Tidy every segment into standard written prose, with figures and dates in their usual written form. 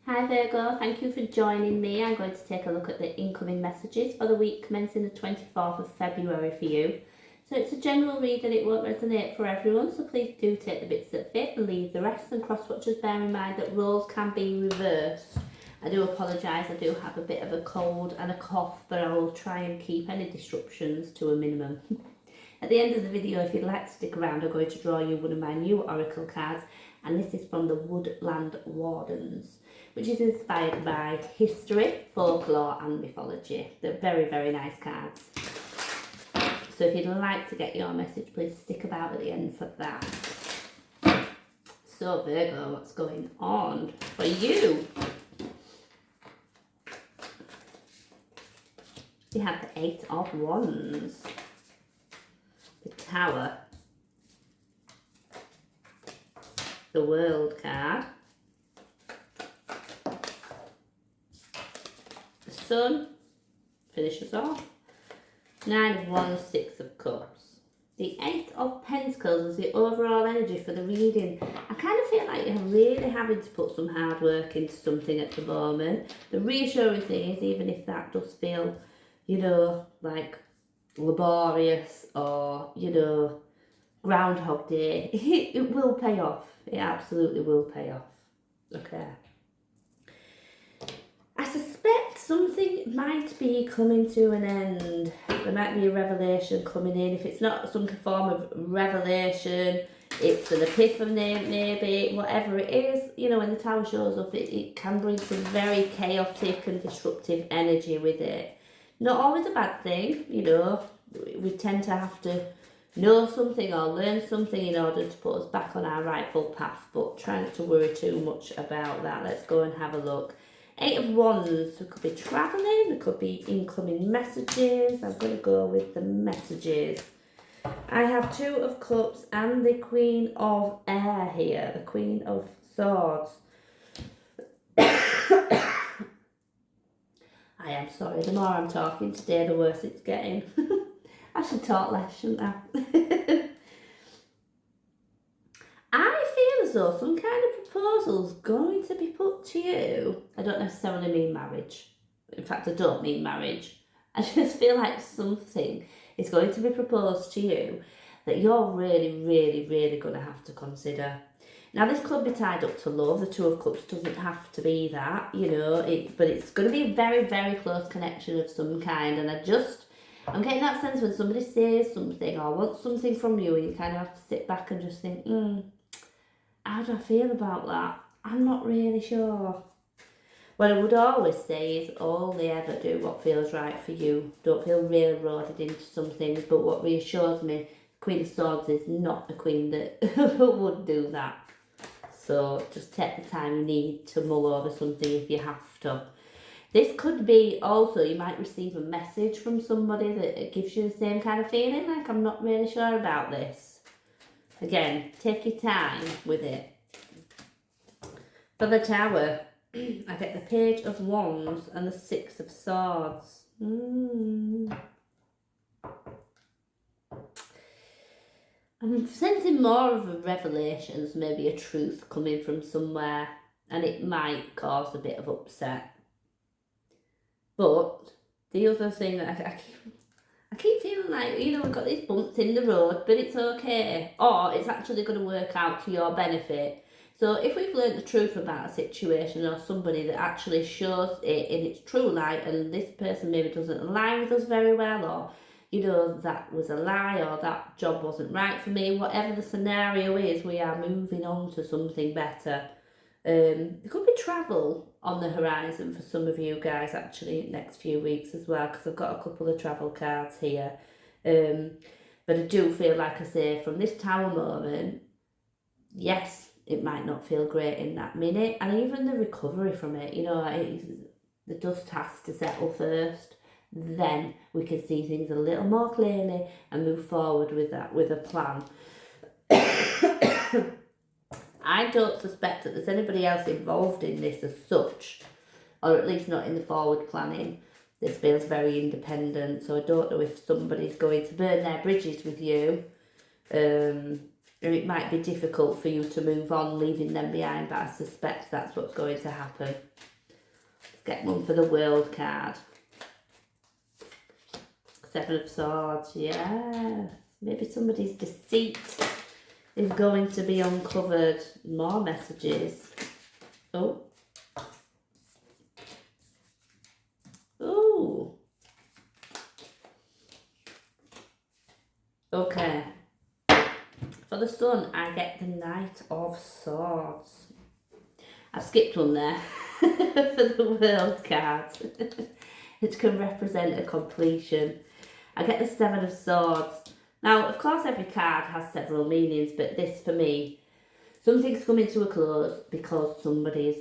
Hi Virgo, thank you for joining me. I'm going to take a look at the incoming messages for the week commencing the 24th of February for you. So it's a general read and it won't resonate for everyone, so please do take the bits that fit and leave the rest, and cross-watchers bear in mind that roles can be reversed. I do apologise, I do have a bit of a cold and a cough, but I will try and keep any disruptions to a minimum. At the end of the video, if you'd like to stick around, I'm going to draw you one of my new oracle cards, and this is from the Woodland Wardens, which is inspired by history, folklore and mythology. They're very, very nice cards. So if you'd like to get your message, please stick about at the end for that. So Virgo, what's going on for you? We have the Eight of Wands, the Tower, the World card, the Sun, finishes off, Nine of Wands, Six of Cups. The Eight of Pentacles is the overall energy for the reading. I kind of feel like you're really having to put some hard work into something at the moment. The reassuring thing is, even if that does feel, like laborious or, Groundhog Day, it will pay off. It absolutely will pay off. Okay. I suspect something might be coming to an end. There might be a revelation coming in. If it's not some form of revelation, it's an epiphany maybe, whatever it is, when the Tower shows up, it can bring some very chaotic and disruptive energy with it. Not always a bad thing, we tend to have to know something or learn something in order to put us back on our rightful path, but try not to worry too much about that. Let's go and have a look. Eight of Wands, there could be travelling, there could be incoming messages. I'm going to go with the messages. I have Two of Cups and the Queen of Air here, the Queen of Swords. I am sorry, the more I'm talking today, the worse it's getting. I should talk less, shouldn't I? I feel as though some kind of proposal's going to be put to you. I don't necessarily mean marriage. In fact, I don't mean marriage. I just feel like something is going to be proposed to you that you're really, really, really going to have to consider. Now, this could be tied up to love. The Two of Cups doesn't have to be that, but it's going to be a very, very close connection of some kind. And I'm getting that sense when somebody says something or wants something from you, and you kind of have to sit back and just think, how do I feel about that? I'm not really sure. What I would always say is only ever do what feels right for you. Don't feel railroaded into something. But what reassures me, Queen of Swords is not a queen that would do that. So just take the time you need to mull over something if you have to. This could be also, you might receive a message from somebody that gives you the same kind of feeling, like I'm not really sure about this. Again, take your time with it. For the Tower, I get the Page of Wands and the Six of Swords. I'm sensing more of a revelations, maybe a truth coming from somewhere, and it might cause a bit of upset. But the other thing that I keep feeling like, we've got these bumps in the road, but it's okay. Or it's actually going to work out to your benefit. So if we've learned the truth about a situation or somebody that actually shows it in its true light, and this person maybe doesn't align with us very well, or, that was a lie, or that job wasn't right for me, whatever the scenario is, we are moving on to something better. There could be travel on the horizon for some of you guys actually next few weeks as well, because I've got a couple of travel cards here. But I do feel, like I say, from this Tower moment, yes, it might not feel great in that minute, and even the recovery from it, the dust has to settle first. Then we can see things a little more clearly and move forward with that, with a plan. I don't suspect that there's anybody else involved in this as such, or at least not in the forward planning. This feels very independent, so I don't know if somebody's going to burn their bridges with you. And it might be difficult for you to move on, leaving them behind, but I suspect that's what's going to happen. Let's get one for the World card. Seven of Swords, yes. Maybe somebody's deceit is going to be uncovered. More messages. Oh. Ooh. Okay. For the Sun, I get the Knight of Swords. I've skipped one there for the World card. It can represent a completion. I get the Seven of Swords. Now, of course, every card has several meanings, but this, for me, something's coming to a close because somebody's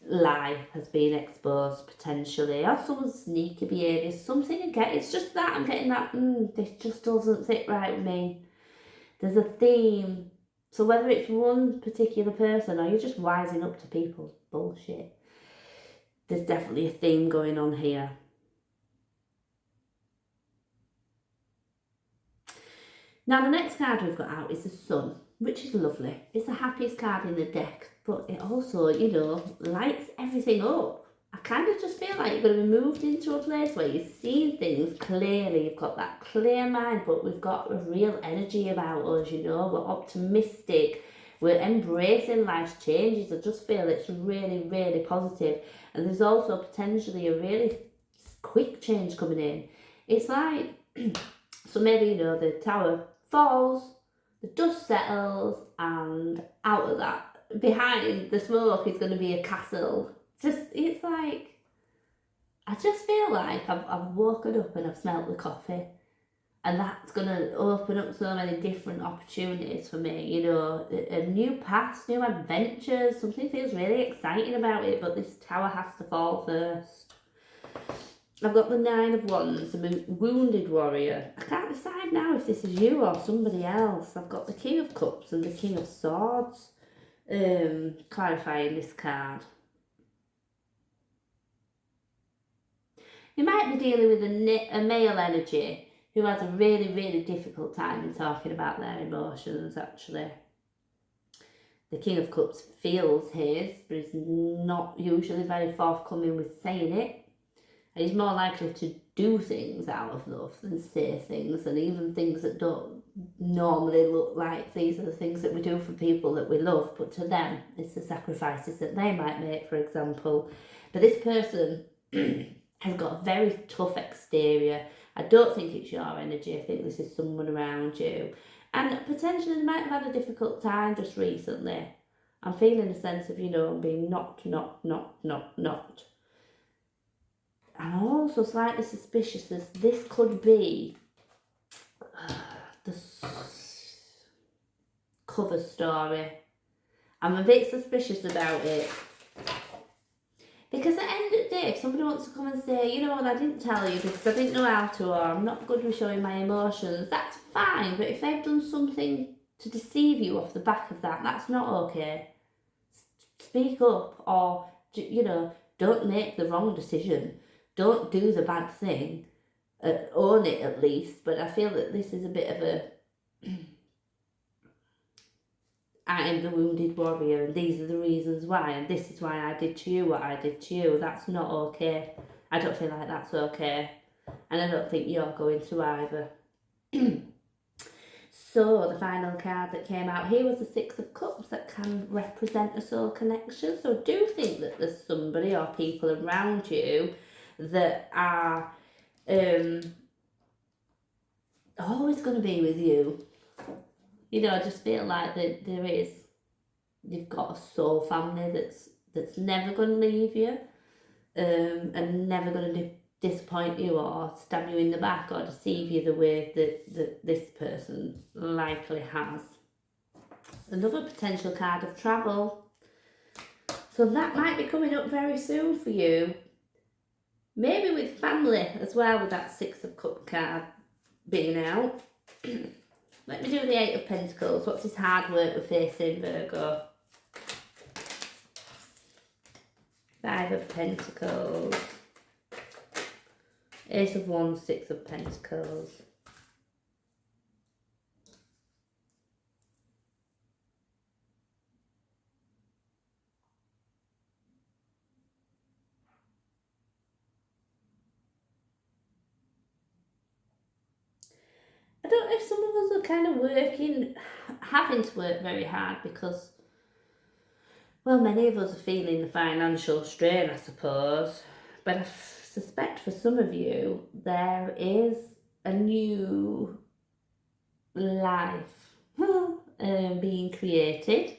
lie has been exposed, potentially, or someone's sneaky behaviour, something again. It's just that I'm getting that, this just doesn't sit right with me. There's a theme. So whether it's one particular person or you're just wising up to people's bullshit, there's definitely a theme going on here. Now, the next card we've got out is the Sun, which is lovely. It's the happiest card in the deck, but it also, you know, lights everything up. I kind of just feel like you're going to be moved into a place where you're seeing things clearly. You've got that clear mind, but we've got a real energy about us, you know. We're optimistic. We're embracing life's changes. I just feel it's really, really positive. And there's also potentially a really quick change coming in. It's like, so maybe, you know, the tower falls, the dust settles, and out of that, behind the smoke is going to be a castle. It's like, I just feel like I've woken up and I've smelt the coffee, and that's going to open up so many different opportunities for me, you know, a new path, new adventures. Something feels really exciting about it, but this tower has to fall first. I've got the Nine of Wands, the Wounded Warrior. I can't decide now if this is you or somebody else. I've got the King of Cups and the King of Swords clarifying this card. You might be dealing with a male energy who has a really, really difficult time in talking about their emotions, actually. The King of Cups feels his, but he's not usually very forthcoming with saying it. And he's more likely to do things out of love than say things, and even things that don't normally look like these are the things that we do for people that we love, but to them it's the sacrifices that they might make, for example. But this person has got a very tough exterior. I don't think it's your energy. I think this is someone around you, and potentially they might have had a difficult time just recently. I'm feeling a sense of, you know, being knocked. I'm also slightly suspicious that this could be the cover story. I'm a bit suspicious about it. Because at the end of the day, if somebody wants to come and say, you know what, I didn't tell you because I didn't know how to, or I'm not good with showing my emotions, that's fine. But if they've done something to deceive you off the back of that, that's not okay. Speak up, or, you know, don't make the wrong decision. Don't do the bad thing. Own it at least. But I feel that this is a bit of a I am the wounded warrior and these are the reasons why, and this is why I did to you what I did to you. That's not okay. I don't feel like that's okay. And I don't think you're going to either. So the final card that came out here was the Six of Cups that can represent a soul connection. So do think that there's somebody or people around you that are always going to be with you. You know, I just feel like that you've got a soul family that's never going to leave you, and never going to disappoint you or stab you in the back or deceive you the way that this person likely has. Another potential card of travel. So that might be coming up very soon for you. Maybe with family as well, with that Six of Cups card being out. Let me do the Eight of Pentacles. What's this hard work we're facing, Virgo? Five of Pentacles. Ace of Wands, Six of Pentacles. don't know if some of us are kind of having to work very hard because, well, many of us are feeling the financial strain, I suppose. But I suspect for some of you, there is a new life being created.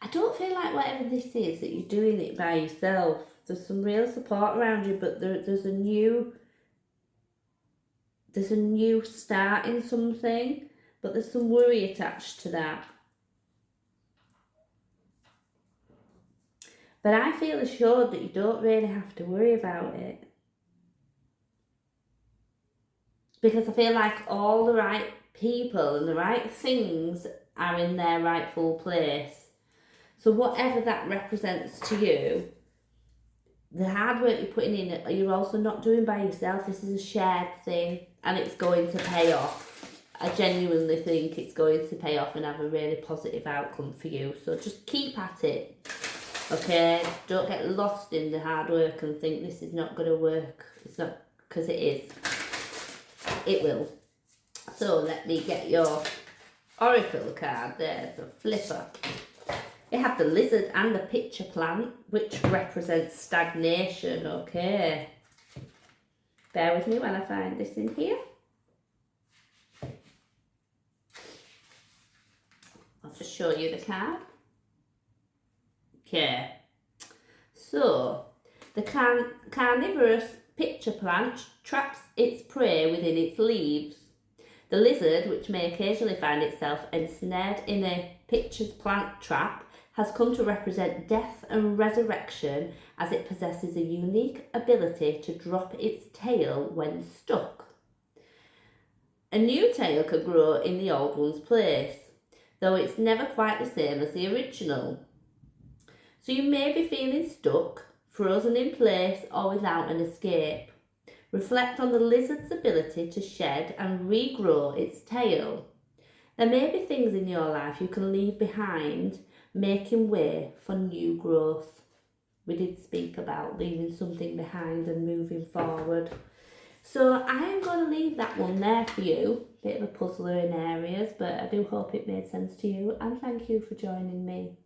I don't feel like whatever this is that you're doing it by yourself. There's some real support around you, but there's a new start in something, but there's some worry attached to that. But I feel assured that you don't really have to worry about it. Because I feel like all the right people and the right things are in their rightful place. So whatever that represents to you, the hard work you're putting in, you're also not doing by yourself. This is a shared thing and it's going to pay off. I genuinely think it's going to pay off and have a really positive outcome for you. So just keep at it, okay? Don't get lost in the hard work and think this is not going to work. It's not, because it is. It will. So let me get your oracle card. There's a flipper. You have the lizard and the pitcher plant, which represents stagnation, okay? Bear with me when I find this in here. I'll just show you the card. Okay. So, the carnivorous pitcher plant traps its prey within its leaves. The lizard, which may occasionally find itself ensnared in a pitcher's plant trap, has come to represent death and resurrection as it possesses a unique ability to drop its tail when stuck. A new tail could grow in the old one's place, though it's never quite the same as the original. So you may be feeling stuck, frozen in place, or without an escape. Reflect on the lizard's ability to shed and regrow its tail. There may be things in your life you can leave behind, making way for new growth. We did speak about leaving something behind and moving forward. So I am going to leave that one there for you. Bit of a puzzler in areas, but I do hope it made sense to you, and thank you for joining me.